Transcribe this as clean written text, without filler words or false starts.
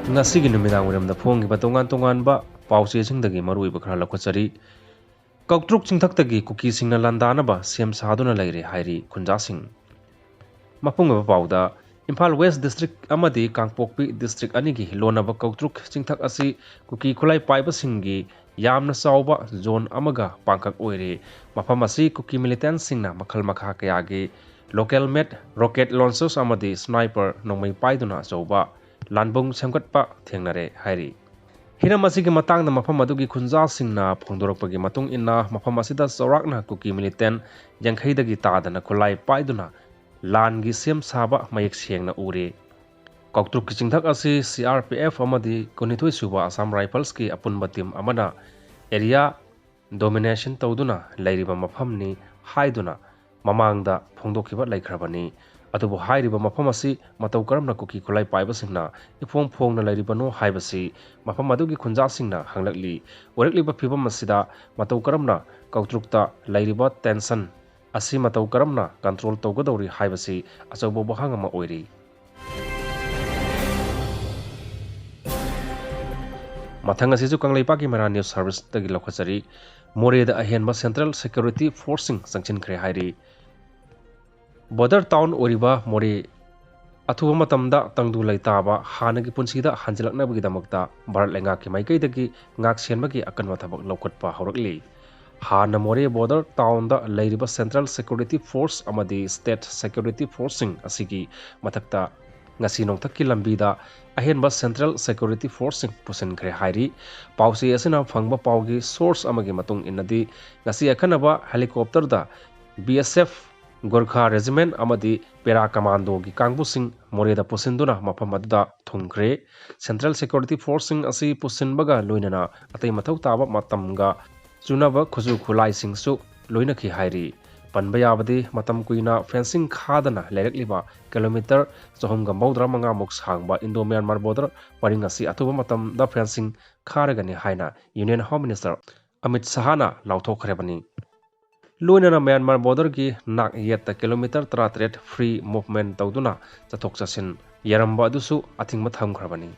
Ngasigi numidang wiramda phongiba tongan-tonganba pauchesingdagi maruiba khara lakhachari Koutruk Chingthaktagi cookiesingna Landanaba Semsakhre leire Hairi khunjasing Mapungaba pauda Imphal West District amadi Kangpokpi District anigi lonaba Koutruk Chingthak asi cookie khulai paibasingi yamna chawba zone amaga pangkak oire mafam asi cookie militant singna makhal makha kayagi local made rocket launchers amadi sniper nongmai paiduna chawba lanbung semgatpa thengnare Hairi Hiram asigi matangna mafam adugi khunja singna phongdorakpagi matung inna mafam asida chawrakna cookie militant yankhaidagi tadana khulai paiduna langi sem saba mayek sengna ure Koutruk Chingthak asi CRPF amadi konithoi suba Assam Rifles ki apunba team amana area domination tawduna leiriba mafamni haiduna mamangda phongdokhiba laikhrabani atubu hairiba mafam asi matau karamna cookie khulai paiba singna ifong phongna leiribano haibasi mafam adugi khunja singna hanglakli orekliba phibam asida matau karamna Koutrukta leiriba tension asi matau karamna control tawgadawri haibasi achawbo bahang ama oiri mathang asi ju kangleipaki mara news service tagi lokhachari moreda ahenba central security forcing Semsakhre Hairi border town oriba more athuba matamda tangdu laitaba hanagi punsida hanjilaknabagi damakta bharat lenga ki maikaidagi ngak senbagi akanwa thabak lokhatpa horakli Hana more border town da leiriba central security force amadi state security forcing asigi mathakta ngasi nongthakki lambida ahenba central security forcing Semsakhre Hairi pausi asina phangba paugi source amagi matung inadi ngasi akhanaba helicopter da BSF Gorkha regiment amadi para commando gi kangbusing moreda pusinduna mafam aduda thungkhre central security forcing asi pusinbaga loinana atai mathau taba matamga chunaba khuju khulai singsu loina khi Hairi panbayabadi matam kuina fencing khadana lerakliba kilometer 492 muk sangba Indo Myanmar border paring asi atuba matam da fencing kharagani haina Union Home Minister Amit Sahana lauthokrebani loinana Myanmar border ki nak yetta kilometer 38 free movement tawduna chathok chasin yaramba adusu athingma thamkhrabani